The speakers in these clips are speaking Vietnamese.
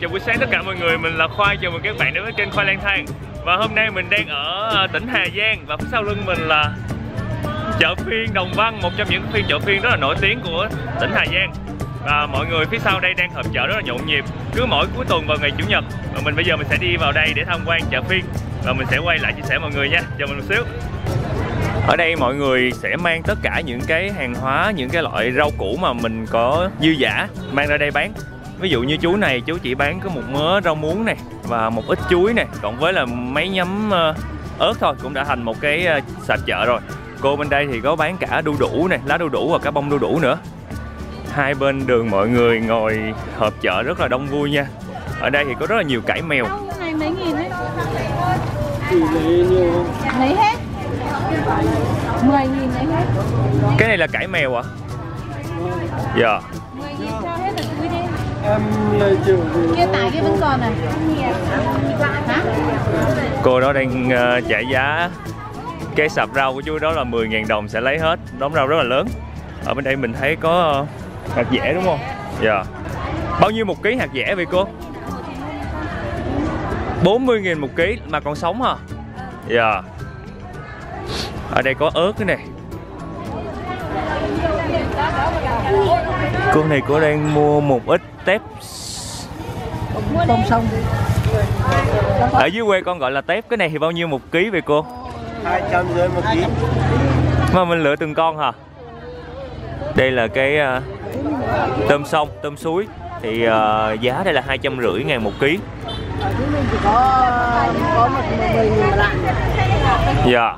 chào buổi sáng tất cả mọi người, mình là Khoai, chào mừng các bạn đến với kênh Khoai Lang Thang. Và hôm nay mình đang ở tỉnh Hà Giang và phía sau lưng mình là chợ phiên Đồng Văn, một trong những phiên chợ phiên rất là nổi tiếng của tỉnh Hà Giang. Và mọi người phía sau đây đang họp chợ rất là nhộn nhịp cứ mỗi cuối tuần vào ngày Chủ nhật. Và bây giờ mình sẽ đi vào đây để tham quan chợ phiên và mình sẽ quay lại chia sẻ mọi người nha. Chờ mình một xíu. Ở đây mọi người sẽ mang tất cả những cái hàng hóa, những cái loại rau củ mà mình có dư dả mang ra đây bán. Ví dụ như chú này, chú chỉ bán có một mớ rau muống này và một ít chuối này, cộng với là mấy nhánh ớt thôi cũng đã thành một cái sạp chợ rồi. Cô bên đây thì có bán cả đu đủ này, lá đu đủ và cả bông đu đủ nữa. Hai bên đường mọi người ngồi họp chợ rất là đông vui nha. Ở đây thì có rất là nhiều cải mèo. Này mấy nghìn đấy. Lấy hết 10.000 lấy hết. Cái này là cải mèo à? Dạ. 10.000 cho hết là túi đi. em lời chịu Kia tải kia vẫn còn à? Hả? Cô đó đang trả giá cái sạp rau của chú đó là 10.000 đồng, sẽ lấy hết đống rau rất là lớn. Ở bên đây mình thấy có hạt dẻ đúng không? Dạ. Bao nhiêu một ký hạt dẻ vậy cô? 40.000 một ký mà còn sống hả? Dạ. Ở đây có ớt cái này. Cô này cô đang mua một ít tép Tôm sông. ở dưới quê con gọi là tép. Cái này thì bao nhiêu một ký vậy cô? 250 một ký. Mà mình lựa từng con hả? Đây là cái tôm sông, tôm suối thì giá đây là 250.000 một ký. Chỉ có một 10.000 lạng. Dạ.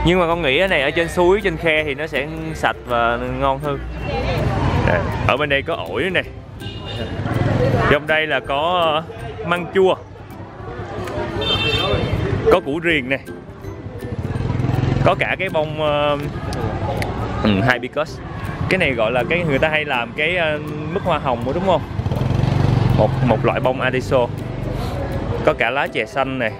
Nhưng mà con nghĩ cái này ở trên suối, trên khe thì nó sẽ sạch và ngon hơn. Đây. Ở bên đây có ổi này. Trong đây là có măng chua, có củ riềng này, có cả cái bông hibiscus. Cái này gọi là cái người ta hay làm cái mứt hoa hồng đó đúng không? Một loại bông adiso. Có cả lá chè xanh này.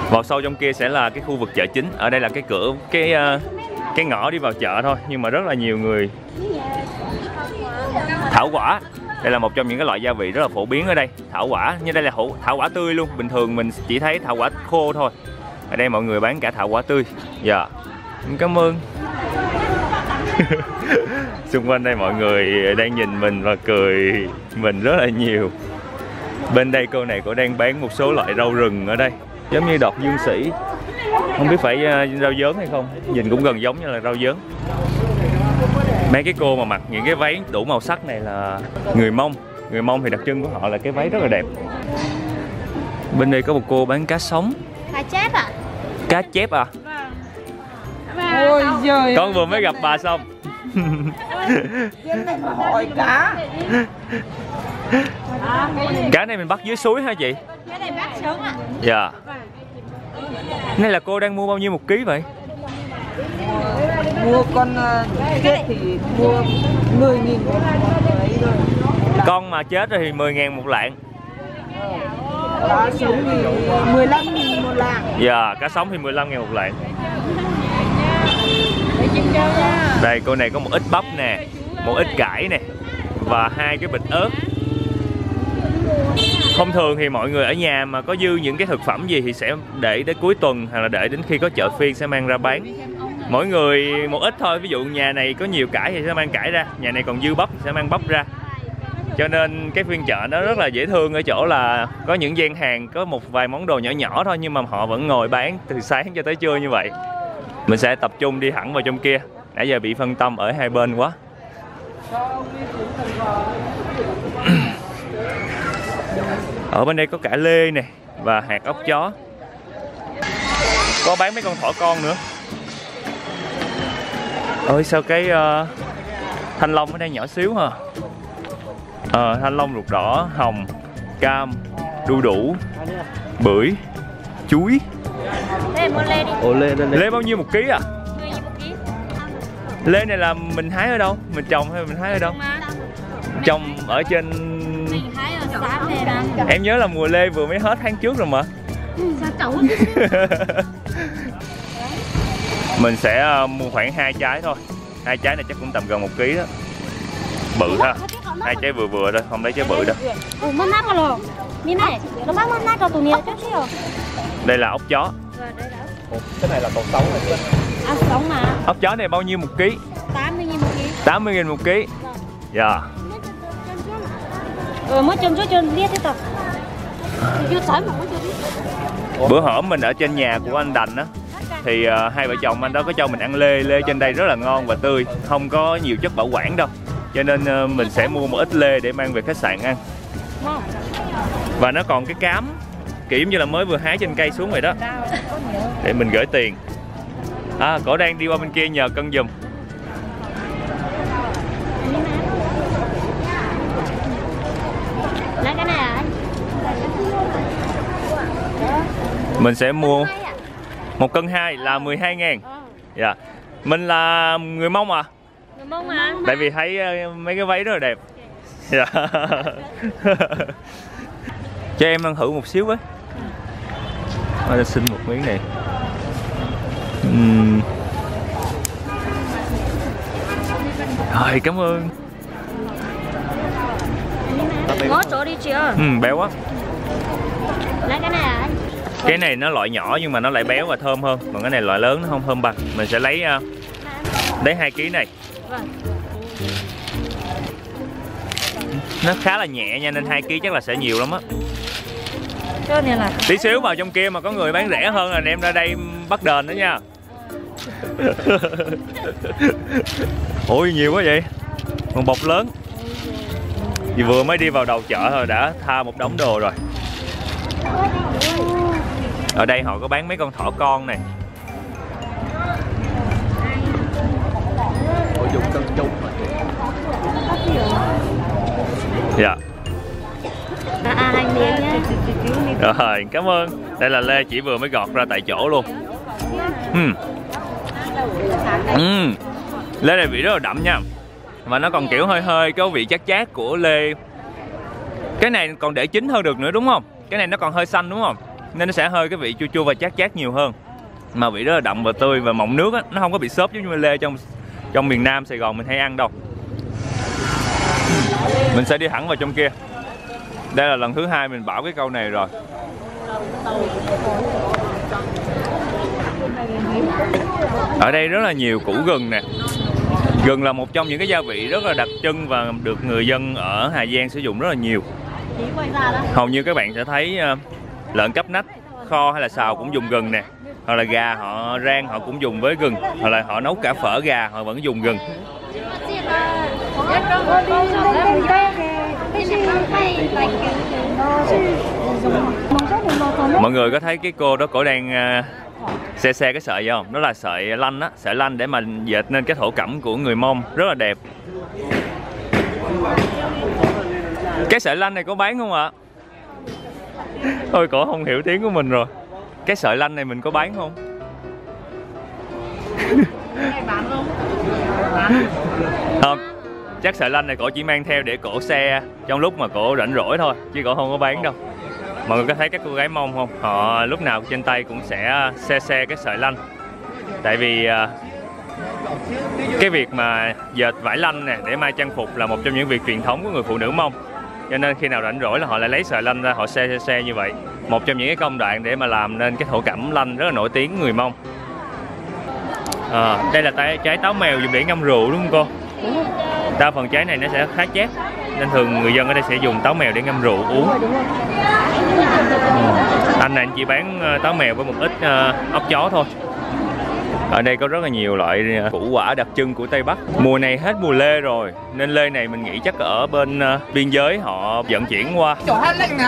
Vào sâu trong kia sẽ là cái khu vực chợ chính. Ở đây là cái cửa, cái ngõ đi vào chợ thôi, nhưng mà rất là nhiều người. Thảo quả, đây là một trong những cái loại gia vị rất là phổ biến ở đây. Thảo quả, như đây là thảo quả tươi luôn. Bình thường mình chỉ thấy thảo quả khô thôi. Ở đây mọi người bán cả thảo quả tươi. Dạ. Cảm ơn. Xung quanh đây mọi người đang nhìn mình và cười mình rất là nhiều. Bên đây cô này cô đang bán một số loại rau rừng ở đây, giống như đọt dương sỉ. Không biết phải rau dớn hay không, nhìn cũng gần giống như là rau dớn. Mấy cái cô mà mặc những cái váy đủ màu sắc này là người Mông. Người Mông thì đặc trưng của họ là cái váy rất là đẹp. Bên đây có một cô bán cá sống. Cá chép à? Cá chép à? Ôi giời. Con vừa mới gặp bà xong. Hỏi cá. Cá này mình bắt dưới suối hả chị? Cái này bắt sống ạ. Dạ. Này là cô đang mua bao nhiêu một ký vậy? Mua con chết thì mua 10.000 rồi. Con mà chết rồi thì 10.000 một lạng. Cá sống thì 15.000 một lạng. Dạ, cá sống thì 15.000 một lạng. Đây cô này có một ít bắp nè, một ít cải nè và 2 cái bịch ớt. Thông thường thì mọi người ở nhà mà có dư những cái thực phẩm gì thì sẽ để tới cuối tuần hoặc là để đến khi có chợ phiên sẽ mang ra bán. Mỗi người một ít thôi, ví dụ nhà này có nhiều cải thì sẽ mang cải ra, nhà này còn dư bắp thì sẽ mang bắp ra. Cho nên cái phiên chợ nó rất là dễ thương ở chỗ là có những gian hàng có một vài món đồ nhỏ nhỏ thôi nhưng mà họ vẫn ngồi bán từ sáng cho tới trưa như vậy. Mình sẽ tập trung đi thẳng vào trong kia, nãy giờ bị phân tâm ở hai bên quá. Ở bên đây có cả lê nè và hạt ốc chó. Có bán mấy con thỏ con nữa. Ôi sao cái thanh long ở đây nhỏ xíu hả? Thanh long, ruột đỏ, hồng, cam, đu đủ, bưởi, chuối. Đây mua lê đi. Ồ, lên Lê bao nhiêu một ký à? 10.000 một ký. Lê này là mình hái ở đâu? Mình trồng hay mình hái ở đâu? Trồng ở trên... Mình hái ở xã này mà. Em nhớ là mùa lê vừa mới hết tháng trước rồi mà. Sao cậu? Mình sẽ mua khoảng 2 trái thôi. 2 trái này chắc cũng tầm gần 1 ký đó. Bự ha. 2 trái vừa vừa thôi, không lấy trái bự đâu. mất nát rồi. Như này, nó mất nát rồi tụi nhiều chút xíu. Đây là ốc chó. Cái này là còn sống rồi chứ. À, sống mà. Ốc chó này bao nhiêu một ký? 80.000 một ký. 80.000 một ký. Dạ. Mới chôm chút chôm biết thế tao. Chưa sỏi mà mới chưa. Bữa hổm mình ở trên nhà của anh Đành á, thì hai vợ chồng anh đó có cho mình ăn lê. Lê trên đây rất là ngon và tươi, không có nhiều chất bảo quản đâu, cho nên mình sẽ mua một ít lê để mang về khách sạn ăn. Và nó còn cái cám kiểu như là mới vừa hái trên cây xuống vậy đó, để mình gửi tiền. À, cổ đang đi qua bên kia nhờ cân giùm. Lấy cái này à? Mình sẽ mua 1 cân 2 là 12.000. Dạ. Mình là người Mông à? Người Mông à? Tại vì thấy mấy cái váy rất là đẹp. Dạ. Cho em ăn thử một xíu với. Tôi xin một miếng này. Rồi, cảm ơn. Ngó chỗ đi chưa? Béo quá. Lấy cái này à? Cái này nó loại nhỏ nhưng mà nó lại béo và thơm hơn. Còn cái này loại lớn nó không thơm bằng. Mình sẽ lấy 2 kg này. Vâng. Nó khá là nhẹ nha, nên 2 kg chắc là sẽ nhiều lắm á. Cái này là Tí xíu vào trong kia mà có người bán rẻ hơn là đem ra đây bắt đền đó nha. Ôi nhiều quá vậy. Một bọc lớn. Vì vừa mới đi vào đầu chợ thôi đã tha một đống đồ rồi. Ở đây họ có bán mấy con thỏ con này. Họ dùng cân chung mà. Dạ. anh đi nhé. Rồi, cảm ơn. Đây là lê chỉ vừa mới gọt ra tại chỗ luôn. Lê này vị rất là đậm nha. Và nó còn kiểu hơi hơi cái vị chát chát của lê. Cái này còn để chín hơn được nữa đúng không? Cái này nó còn hơi xanh đúng không? Nên nó sẽ hơi cái vị chua chua và chát chát nhiều hơn. Mà vị rất là đậm và tươi và mọng nước á, nó không có bị xốp giống như lê trong miền Nam Sài Gòn mình hay ăn đâu. Mình sẽ đi thẳng vào trong kia. Đây là lần thứ 2 mình bảo cái câu này rồi. Ở đây rất là nhiều củ gừng nè. Gừng là một trong những cái gia vị rất là đặc trưng và được người dân ở Hà Giang sử dụng rất là nhiều. Hầu như các bạn sẽ thấy lợn cắp nách, kho hay là xào cũng dùng gừng nè. Hoặc là gà họ rang họ cũng dùng với gừng. Hoặc là họ nấu cả phở gà họ vẫn dùng gừng. Mọi người có thấy cái cô đó cổ đang xe cái sợi vậy không? Đó là sợi lanh á, sợi lanh để mà dệt nên cái thổ cẩm của người Mông rất là đẹp. Cái sợi lanh này có bán không ạ? Thôi cổ không hiểu tiếng của mình rồi. Cái sợi lanh này mình có bán không? Không. Chắc sợi lanh này cổ chỉ mang theo để cổ xe trong lúc mà cổ rảnh rỗi thôi, chứ cổ không có bán đâu. Mọi người có thấy các cô gái Mông không? Họ lúc nào trên tay cũng sẽ xe cái sợi lanh. Tại vì cái việc mà dệt vải lanh nè để may trang phục là một trong những việc truyền thống của người phụ nữ Mông. Cho nên khi nào rảnh rỗi là họ lại lấy sợi lanh ra, họ xe như vậy. Một trong những cái công đoạn để mà làm nên cái thổ cẩm lanh rất là nổi tiếng của người Mông. Đây là trái táo mèo dùng để ngâm rượu đúng không cô? Đa phần trái này nó sẽ khá chát, nên thường người dân ở đây sẽ dùng táo mèo để ngâm rượu uống. Anh này anh chỉ bán táo mèo với một ít ốc chó thôi. Ở đây có rất là nhiều loại củ quả đặc trưng của Tây Bắc. Mùa này hết mùa lê rồi, nên lê này mình nghĩ chắc ở bên biên giới họ vận chuyển qua.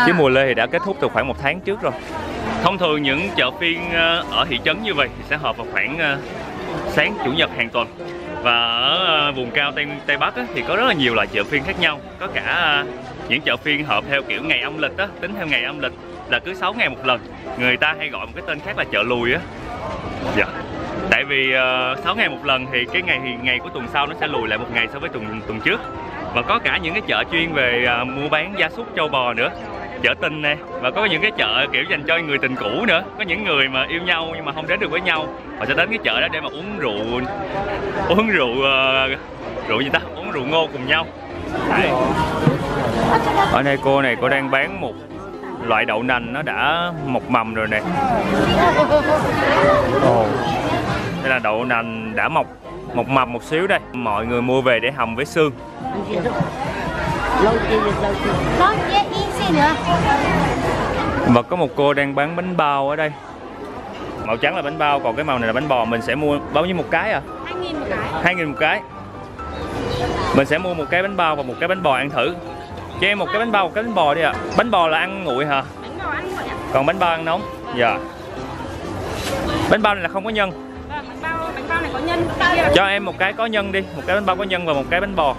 Chứ mùa lê thì đã kết thúc từ khoảng 1 tháng trước rồi. Thông thường những chợ phiên ở thị trấn như vậy thì sẽ họp vào khoảng sáng chủ nhật hàng tuần. Và ở vùng cao Tây Bắc á, thì có rất là nhiều loại chợ phiên khác nhau. Có cả những chợ phiên họp theo kiểu ngày âm lịch á, tính theo ngày âm lịch là cứ 6 ngày một lần. Người ta hay gọi một cái tên khác là chợ lùi á. Dạ. Tại vì 6 ngày một lần thì cái ngày của tuần sau nó sẽ lùi lại 1 ngày so với tuần trước. Và có cả những cái chợ chuyên về mua bán gia súc trâu bò nữa, chợ tình này. Và có những cái chợ kiểu dành cho người tình cũ nữa. Có những người mà yêu nhau nhưng mà không đến được với nhau, họ sẽ đến cái chợ đó để mà uống rượu gì ta, uống rượu ngô cùng nhau. Đấy. Ở đây cô đang bán một loại đậu nành nó đã mọc mầm rồi nè. Đây là đậu nành đã mọc mầm một xíu đây. Mọi người mua về để hầm với xương. Và có một cô đang bán bánh bao ở đây. Màu trắng là bánh bao, còn cái màu này là bánh bò. Mình sẽ mua bao nhiêu một cái à? 2.000 một cái. 2.000 một cái. Mình sẽ mua một cái bánh bao và một cái bánh bò ăn thử. Cho em một cái bánh bao, một cái bánh bò đi ạ. Bánh bò là ăn nguội hả? Bánh bò ăn nguội ạ. Còn bánh bao ăn nóng. Dạ. Bánh bao này là không có nhân. Vâng, bánh bao này có nhân. Cho em một cái có nhân đi, một cái bánh bao có nhân và một cái bánh bò.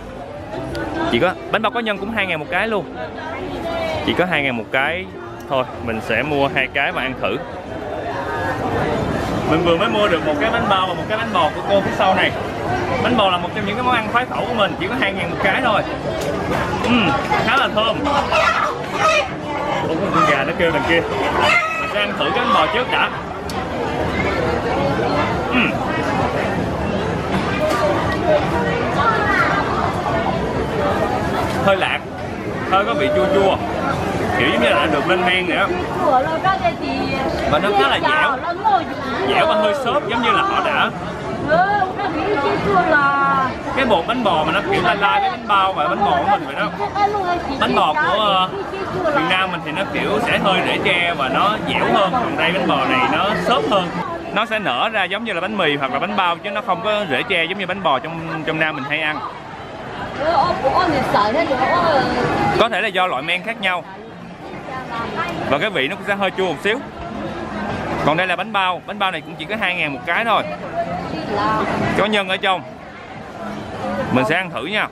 Chỉ có bánh bao có nhân cũng 2.000 một cái luôn. Chỉ có 2.000 một cái thôi. Mình sẽ mua 2 cái và ăn thử. Mình vừa mới mua được một cái bánh bao và một cái bánh bò của cô phía sau này. Bánh bò là một trong những cái món ăn khoái khẩu của mình, chỉ có 2.000 một cái thôi. Khá là thơm. Ủa, con gà nó kêu đằng kia. Mình sẽ ăn thử cái bánh bò trước đã. Hơi lạc, hơi có vị chua chua, kiểu giống như là được lên men nữa. Và nó khá là dẻo và hơi xốp, giống như là họ đã cái bột bánh bò mà nó kiểu lai lai với bánh bao và bánh bò của mình vậy đó. Bánh bò của Việt Nam mình thì nó kiểu sẽ hơi rễ tre và nó dẻo hơn, còn đây bánh bò này nó xốp hơn. Nó sẽ nở ra giống như là bánh mì hoặc là bánh bao chứ nó không có rễ tre giống như bánh bò trong Nam mình hay ăn. Có thể là do loại men khác nhau và cái vị nó cũng sẽ hơi chua một xíu. Còn đây là bánh bao này cũng chỉ có 2.000 một cái thôi. Có nhân ở trong. Mình sẽ ăn thử nha.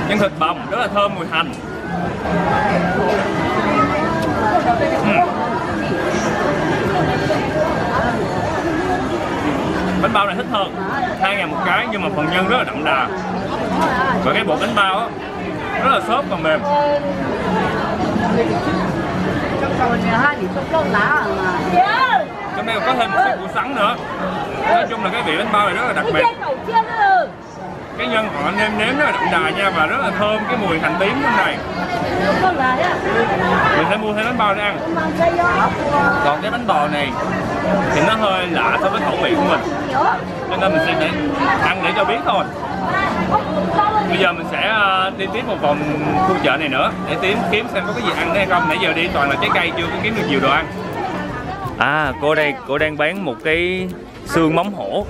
Nhân thịt bằm rất là thơm mùi hành. Bánh bao này thích hơn, 2.000 một cái nhưng mà phần nhân rất là đậm đà. Và cái bột bánh bao á rất là xốp và mềm. Trong đây còn có thêm một chút củ sắn nữa. Nói chung là cái vị bánh bao này rất là đặc biệt. Cái nhân họ nêm nếm rất là đậm đà nha và rất là thơm cái mùi hành tím trong này. Mình sẽ mua thêm bánh bao để ăn. Còn cái bánh bò này thì nó hơi lạ so với khẩu vị của mình, cho nên mình sẽ ăn để cho biết thôi. Bây giờ mình sẽ đi tiếp một vòng khu chợ này nữa để kiếm xem có cái gì ăn hay không. Nãy giờ đi toàn là trái cây, chưa có kiếm được nhiều đồ ăn. À, cô đang bán một cái xương móng hổ.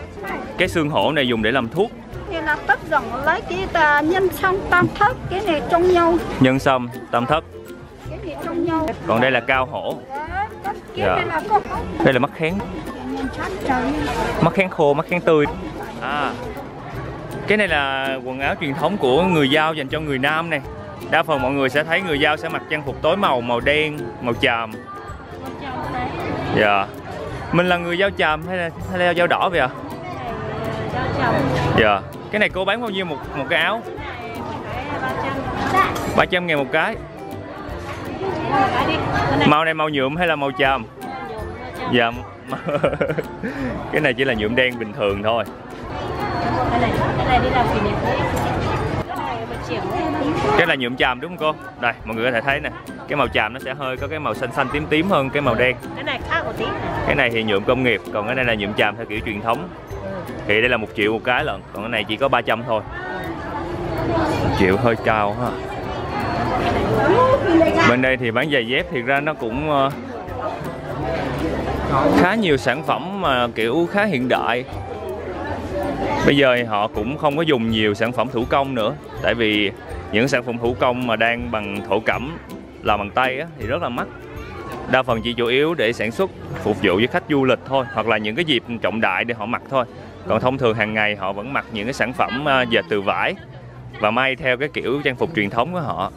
Cái xương hổ này dùng để làm thuốc. Đây là tất dòng lấy cái nhân sâm tam thất, cái này trong nhau. Nhân sâm tam thất. Cái này trong nhau. Còn đây là cao hổ. Dạ. Đây là mắc khén. Mắc khén khô, mắc khén tươi. À, cái này là quần áo truyền thống của người Dao dành cho người Nam này. Đa phần mọi người sẽ thấy người Dao sẽ mặc trang phục tối màu, màu đen, màu chàm. Dạ. Mình là người Dao chàm hay là Dao đỏ vậy ạ? Dạ. Cái này cô bán bao nhiêu một cái áo? 300.000 một cái. Màu này màu nhuộm hay là màu chàm? Dạ. Cái này chỉ là nhuộm đen bình thường thôi. Cái là nhuộm chàm đúng không cô? Đây, mọi người có thể thấy nè. Cái màu chàm nó sẽ hơi có cái màu xanh xanh tím tím hơn cái màu đen. Cái này khác một tí. Cái này thì nhuộm công nghiệp, còn cái này là nhuộm chàm theo kiểu truyền thống. Thì đây là 1 triệu một cái lận, còn cái này chỉ có 300 thôi. 1 triệu hơi cao ha. Bên đây thì bán giày dép thì ra nó cũng khá nhiều sản phẩm mà kiểu khá hiện đại. Bây giờ thì họ cũng không có dùng nhiều sản phẩm thủ công nữa, tại vì những sản phẩm thủ công mà đang bằng thổ cẩm, làm bằng tay á, thì rất là mắc. Đa phần chỉ chủ yếu để sản xuất phục vụ với khách du lịch thôi, hoặc là những cái dịp trọng đại để họ mặc thôi. Còn thông thường hàng ngày họ vẫn mặc những cái sản phẩm dệt từ vải và may theo cái kiểu trang phục truyền thống của họ.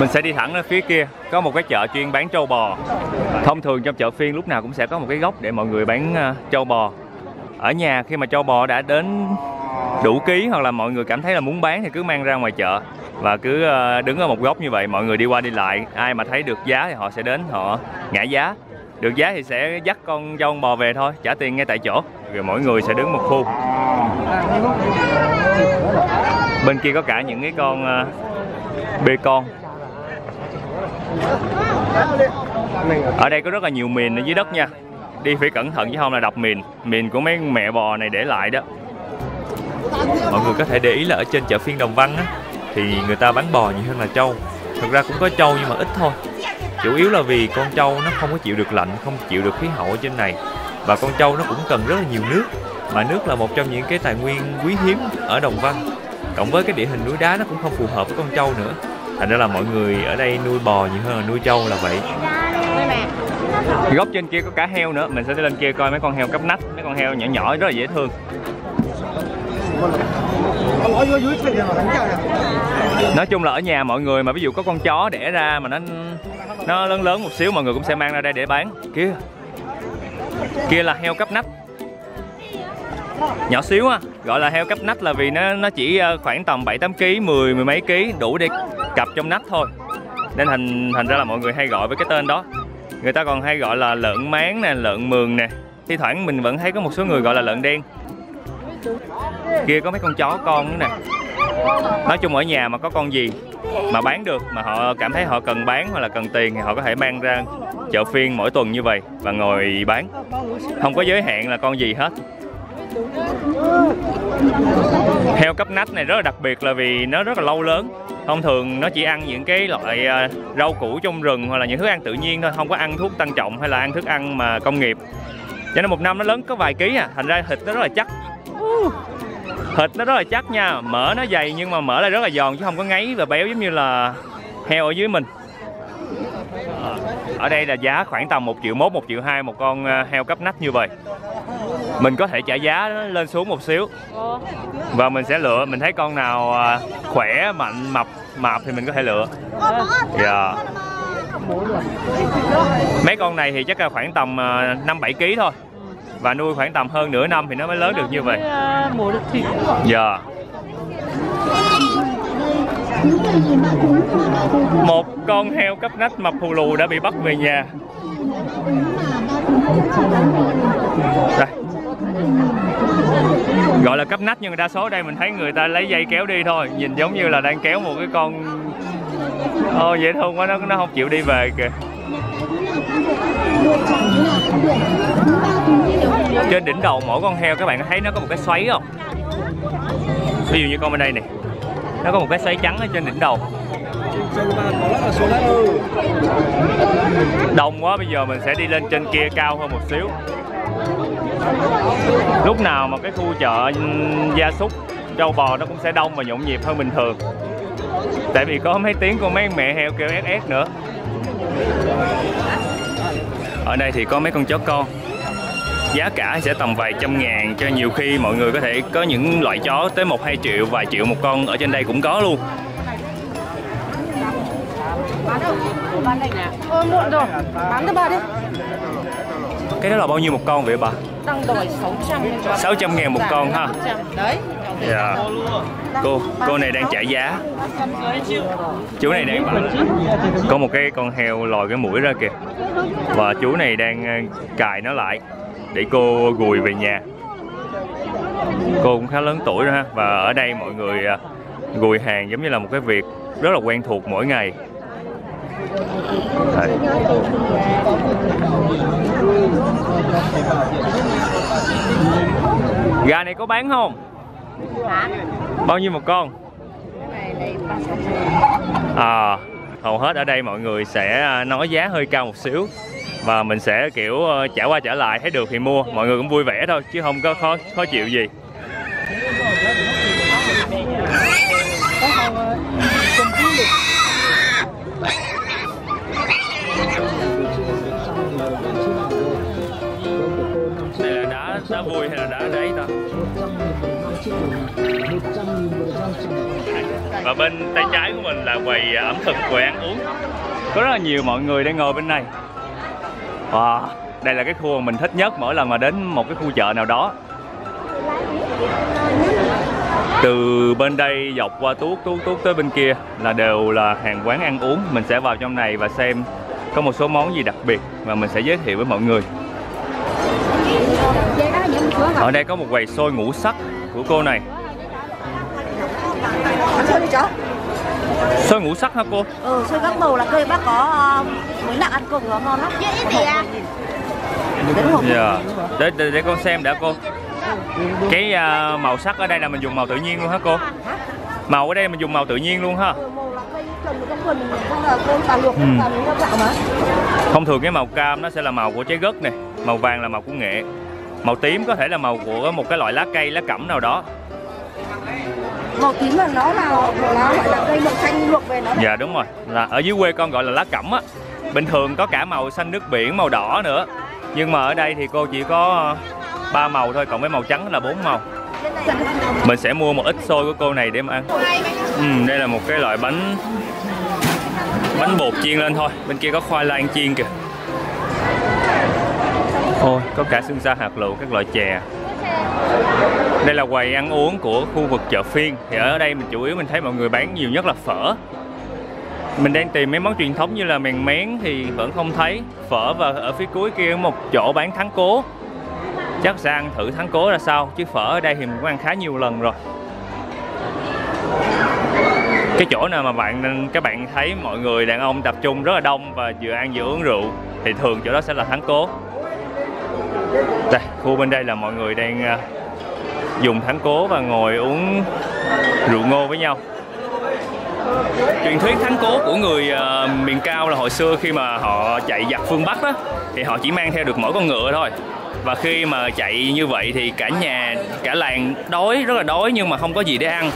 Mình sẽ đi thẳng ra phía kia, có một cái chợ chuyên bán trâu bò. Thông thường trong chợ phiên lúc nào cũng sẽ có một cái góc để mọi người bán trâu bò. Ở nhà khi mà trâu bò đã đến đủ ký hoặc là mọi người cảm thấy là muốn bán thì cứ mang ra ngoài chợ và cứ đứng ở một góc như vậy, mọi người đi qua đi lại, ai mà thấy được giá thì họ sẽ đến họ ngã giá, được giá thì sẽ dắt con trâu con bò về thôi, trả tiền ngay tại chỗ, rồi mỗi người sẽ đứng một khu. Bên kia có cả những cái con bê con. Ở đây có rất là nhiều mìn ở dưới đất nha, đi phải cẩn thận chứ không là đập mìn của mấy mẹ bò này để lại đó. Mọi người có thể để ý là ở trên chợ phiên Đồng Văn á, thì người ta bán bò nhiều hơn là trâu. Thực ra cũng có trâu nhưng mà ít thôi. Chủ yếu là vì con trâu nó không có chịu được lạnh, không chịu được khí hậu ở trên này. Và con trâu nó cũng cần rất là nhiều nước. Mà nước là một trong những cái tài nguyên quý hiếm ở Đồng Văn. Cộng với cái địa hình núi đá nó cũng không phù hợp với con trâu nữa. Thành ra là mọi người ở đây nuôi bò nhiều hơn là nuôi trâu là vậy. Góc trên kia có cả heo nữa, mình sẽ đi lên kia coi mấy con heo cắp nách, mấy con heo nhỏ nhỏ rất là dễ thương. Nói chung là ở nhà mọi người mà ví dụ có con chó đẻ ra mà nó lớn lớn một xíu, mọi người cũng sẽ mang ra đây để bán. Kia là heo cắp nách, nhỏ xíu á, gọi là heo cắp nách là vì nó chỉ khoảng tầm 7-8 kg, mười mấy ký đủ để cặp trong nách thôi, nên thành ra là mọi người hay gọi với cái tên đó. Người ta còn hay gọi là lợn máng nè, lợn mường nè, thi thoảng mình vẫn thấy có một số người gọi là lợn đen. Kia có mấy con chó con nữa nè. Nói chung ở nhà mà có con gì mà bán được, mà họ cảm thấy họ cần bán hoặc là cần tiền thì họ có thể mang ra chợ phiên mỗi tuần như vậy và ngồi bán, không có giới hạn là con gì hết. Heo cắp nách này rất là đặc biệt là vì nó rất là lâu lớn. Thông thường nó chỉ ăn những cái loại rau củ trong rừng hoặc là những thức ăn tự nhiên thôi, không có ăn thuốc tăng trọng hay là ăn thức ăn mà công nghiệp. Cho nên một năm nó lớn có vài ký à, thành ra thịt nó rất là chắc. Thịt nó rất là chắc nha, mỡ nó dày nhưng mà mỡ lại rất là giòn chứ không có ngấy và béo giống như là heo ở dưới mình. Ở đây là giá khoảng tầm 1,1 triệu, 1,2 triệu một con heo cắp nách như vậy. Mình có thể trả giá lên xuống một xíu và mình sẽ lựa, mình thấy con nào khỏe, mạnh, mập thì mình có thể lựa. Mấy con này thì chắc là khoảng tầm 5-7 kg thôi. Và nuôi khoảng tầm hơn nửa năm thì nó mới lớn được như vậy. Một con heo cắp nách mập hù lù đã bị bắt về nhà. Đây. Gọi là cắp nách nhưng đa số ở đây mình thấy người ta lấy dây kéo đi thôi. Nhìn giống như là đang kéo một cái con dễ thương quá, nó không chịu đi về kìa. Trên đỉnh đầu mỗi con heo các bạn thấy nó có một cái xoáy không? Ví dụ như con bên đây này, nó có một cái xoáy trắng ở trên đỉnh đầu. Đông quá, bây giờ mình sẽ đi lên trên kia cao hơn một xíu. Lúc nào mà cái khu chợ gia súc trâu bò nó cũng sẽ đông và nhộn nhịp hơn bình thường. Tại vì có mấy tiếng của mấy mẹ heo kêu ét ét nữa. Ở đây thì có mấy con chó con. Giá cả sẽ tầm vài trăm ngàn, cho nhiều khi mọi người có thể có những loại chó tới 1-2 triệu, vài triệu một con ở trên đây cũng có luôn. Bán đây nè. Muộn rồi, bán cho bà đi. Cái đó là bao nhiêu một con vậy bà? Đang đòi 600. 600 ngàn một con ha. Đấy. Dạ. Cô này đang trả giá. Chú này đang bán. Có một cái con heo lòi cái mũi ra kìa. Và chú này đang cài nó lại để cô gùi về nhà. Cô cũng khá lớn tuổi rồi ha. Và ở đây mọi người gùi hàng giống như là một cái việc rất là quen thuộc mỗi ngày. Đây. Gà này có bán không? Bao nhiêu một con? Hầu hết ở đây mọi người sẽ nói giá hơi cao một xíu. Và mình sẽ kiểu trả qua trả lại, thấy được thì mua. Mọi người cũng vui vẻ thôi chứ không có khó chịu gì. Đây là đá vui hay là đá đấy ta? Và bên tay trái của mình là quầy ẩm thực, quầy ăn uống. Có rất là nhiều mọi người đang ngồi bên này. Wow, đây là cái khu mà mình thích nhất mỗi lần mà đến một cái khu chợ nào đó. Từ bên đây dọc qua tuốt tới bên kia là đều là hàng quán ăn uống. Mình sẽ vào trong này và xem có một số món gì đặc biệt và mình sẽ giới thiệu với mọi người. Ở đây có một quầy xôi ngũ sắc của cô này. Xôi ngũ sắc hả cô? Xôi các màu là cây bác có mấy nặng ăn cùng nó ngon lắm. Dạ. Để con xem đã cô. Cái màu sắc ở đây là mình dùng màu tự nhiên luôn hả cô? Màu ở đây mình dùng màu tự nhiên luôn ha. Thông thường cái màu cam nó sẽ là màu của trái gấc này, màu vàng là màu của nghệ, màu tím có thể là màu của một cái loại lá cây, lá cẩm nào đó. Màu tím là nó gọi là cây màu xanh luộc về nó. Dạ đúng rồi, là ở dưới quê con gọi là lá cẩm á. Bình thường có cả màu xanh nước biển, màu đỏ nữa. Nhưng mà ở đây thì cô chỉ có 3 màu thôi, cộng với màu trắng là 4 màu. Mình sẽ mua một ít xôi của cô này để mà ăn. Đây là một cái loại bánh bột chiên lên thôi. Bên kia có khoai lang chiên kìa. Ôi, có cả xương sa hạt lựu, các loại chè. Đây là quầy ăn uống của khu vực chợ phiên. Thì ở đây mình chủ yếu mình thấy mọi người bán nhiều nhất là phở. Mình đang tìm mấy món truyền thống như là mèn mén thì vẫn không thấy. Phở và ở phía cuối kia có một chỗ bán thắng cố. Chắc sẽ ăn thử thắng cố ra sao. Chứ phở ở đây thì mình cũng ăn khá nhiều lần rồi. Cái chỗ nào mà các bạn thấy mọi người đàn ông tập trung rất là đông và vừa ăn vừa uống rượu thì thường chỗ đó sẽ là thắng cố. Đây, khu bên đây là mọi người đang dùng thắng cố và ngồi uống rượu ngô với nhau. Truyền thuyết thắng cố của người miền cao là hồi xưa khi mà họ chạy giặc phương Bắc đó, thì họ chỉ mang theo được mỗi con ngựa thôi. Và khi mà chạy như vậy thì cả nhà, cả làng đói, rất là đói nhưng mà không có gì để ăn.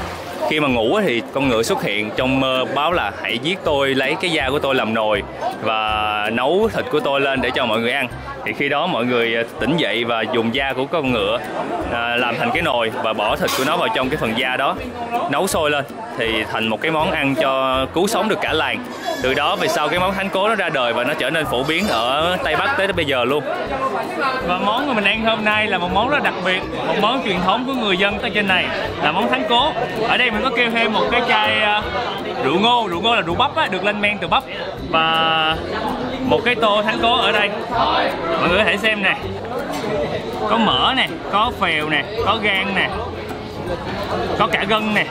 Khi mà ngủ thì con ngựa xuất hiện trong mơ báo là hãy giết tôi, lấy cái da của tôi làm nồi và nấu thịt của tôi lên để cho mọi người ăn. Thì khi đó mọi người tỉnh dậy và dùng da của con ngựa làm thành cái nồi và bỏ thịt của nó vào trong cái phần da đó, nấu sôi lên thì thành một cái món ăn cho cứu sống được cả làng. Từ đó về sau cái món thắng cố nó ra đời và nó trở nên phổ biến ở Tây Bắc tới bây giờ luôn. Và món mà mình ăn hôm nay là một món rất đặc biệt, một món truyền thống của người dân ở trên này là món thắng cố. Ở đây mình có kêu thêm một cái chai rượu ngô là rượu bắp á, được lên men từ bắp, và một cái tô thắng cố ở đây. Mọi người có thể xem nè, có mỡ nè, có phèo nè, có gan nè, có cả gân nè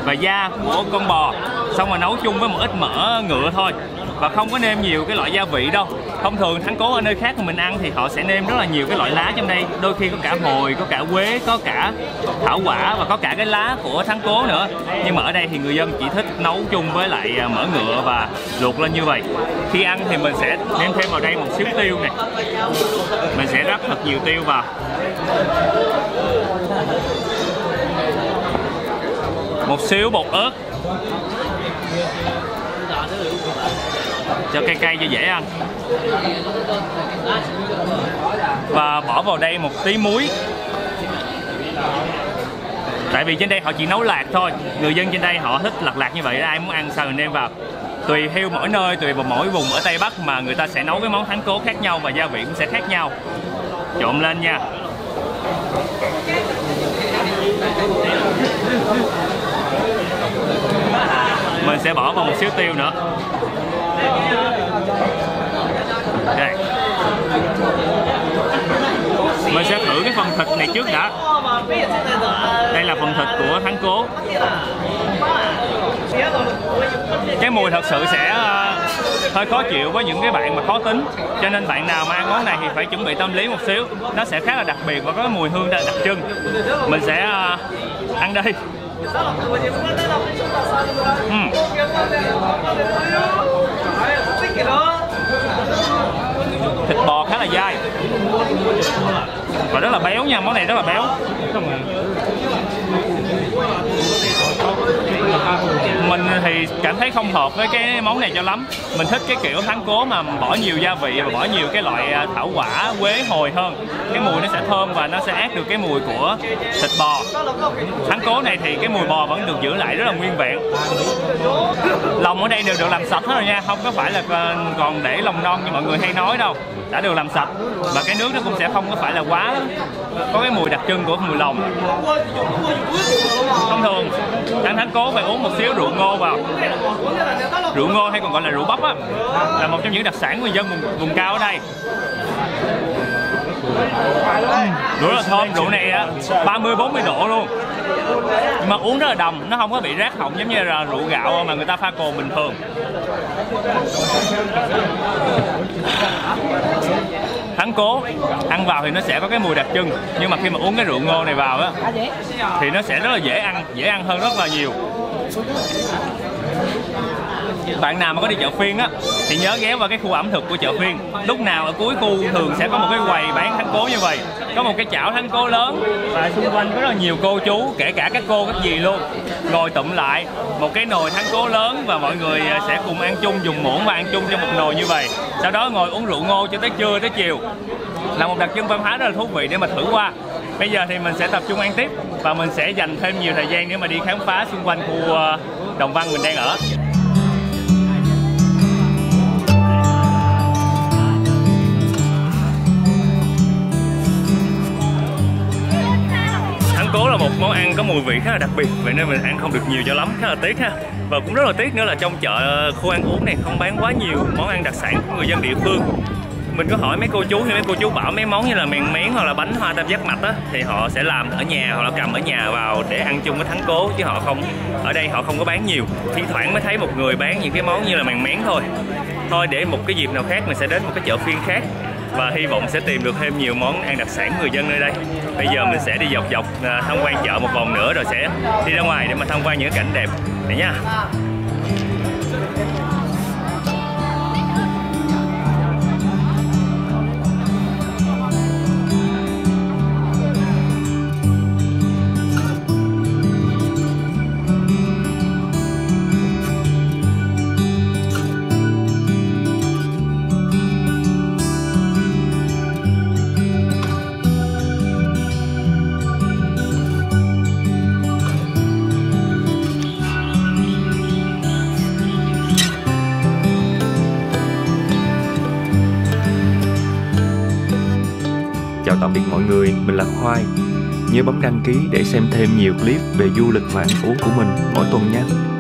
và da của con bò, xong rồi nấu chung với một ít mỡ ngựa thôi và không có nêm nhiều cái loại gia vị đâu. Thông thường thắng cố ở nơi khác mà mình ăn thì họ sẽ nêm rất là nhiều cái loại lá trong đây, đôi khi có cả hồi, có cả quế, có cả thảo quả và có cả cái lá của thắng cố nữa. Nhưng mà ở đây thì người dân chỉ thích nấu chung với lại mỡ ngựa và luộc lên như vậy. Khi ăn thì mình sẽ nêm thêm vào đây một xíu tiêu này, mình sẽ rắc thật nhiều tiêu vào, một xíu bột ớt cho cay cay cho dễ ăn, và bỏ vào đây một tí muối. Tại vì trên đây họ chỉ nấu lạc thôi, người dân trên đây họ thích lạc như vậy, ai muốn ăn sao thì nêm vào. Tùy theo mỗi nơi, tùy vào mỗi vùng ở Tây Bắc mà người ta sẽ nấu cái món thắng cố khác nhau và gia vị cũng sẽ khác nhau. Trộn lên nha. Mình sẽ bỏ vào một xíu tiêu nữa. Đây. Mình sẽ thử cái phần thịt này trước đã. Đây là phần thịt của thắng cố. Cái mùi thật sự sẽ hơi khó chịu với những cái bạn mà khó tính, cho nên bạn nào mà ăn món này thì phải chuẩn bị tâm lý một xíu. Nó sẽ khá là đặc biệt và có mùi hương đặc trưng. Mình sẽ ăn đây. Thịt bò khá là dai và rất là béo nha, món này rất là béo. Mình thì cảm thấy không hợp với cái món này cho lắm. Mình thích cái kiểu thắng cố mà bỏ nhiều gia vị và bỏ nhiều cái loại thảo quả, quế, hồi hơn. Cái mùi nó sẽ thơm và nó sẽ át được cái mùi của thịt bò. Thắng cố này thì cái mùi bò vẫn được giữ lại rất là nguyên vẹn. Lòng ở đây đều được làm sạch hết rồi nha, không có phải là còn để lòng non như mọi người hay nói đâu. Đã được làm sạch và cái nước nó cũng sẽ không có phải là quá có cái mùi đặc trưng của mùi lòng. Thông thường ăn thắng cố phải uống một xíu rượu ngô vào. Rượu ngô hay còn gọi là rượu bắp á, là một trong những đặc sản của người dân vùng cao ở đây. Rất là thơm, rượu này 30-40 độ luôn. Nhưng mà uống rất là đầm, nó không có bị rát họng giống như là rượu gạo mà người ta pha cồn bình thường. Thắng cố ăn vào thì nó sẽ có cái mùi đặc trưng, nhưng mà khi mà uống cái rượu ngô này vào á thì nó sẽ rất là dễ ăn hơn rất là nhiều. Bạn nào mà có đi chợ phiên á thì nhớ ghé vào cái khu ẩm thực của chợ phiên. Lúc nào ở cuối khu thường sẽ có một cái quầy bán thắng cố như vậy, có một cái chảo thắng cố lớn và xung quanh có rất là nhiều cô chú, kể cả các cô các dì luôn, ngồi tụm lại một cái nồi thắng cố lớn và mọi người sẽ cùng ăn chung, dùng muỗng và ăn chung trong một nồi như vậy. Sau đó ngồi uống rượu ngô cho tới trưa tới chiều, là một đặc trưng văn hóa rất là thú vị để mà thử qua. Bây giờ thì mình sẽ tập trung ăn tiếp và mình sẽ dành thêm nhiều thời gian để mà đi khám phá xung quanh khu Đồng Văn mình đang ở. Thắng cố là một món ăn có mùi vị khá là đặc biệt, vậy nên mình ăn không được nhiều cho lắm, khá là tiếc ha. Và cũng rất là tiếc nữa là trong chợ khu ăn uống này không bán quá nhiều món ăn đặc sản của người dân địa phương. Mình có hỏi mấy cô chú thì mấy cô chú bảo mấy món như là mèn mén hoặc là bánh hoa tam giác mạch á thì họ sẽ làm ở nhà hoặc là cầm ở nhà vào để ăn chung với thắng cố, chứ họ không, ở đây họ không có bán nhiều. Thi thoảng mới thấy một người bán những cái món như là mèn mén thôi. Thôi để một cái dịp nào khác mình sẽ đến một cái chợ phiên khác và hy vọng sẽ tìm được thêm nhiều món ăn đặc sản người dân nơi đây. Bây giờ mình sẽ đi dọc tham quan chợ một vòng nữa rồi sẽ đi ra ngoài để mà tham quan những cảnh đẹp này nha. Chào tạm biệt mọi người, mình là Khoai. Nhớ bấm đăng ký để xem thêm nhiều clip về du lịch và ăn uống của mình mỗi tuần nha.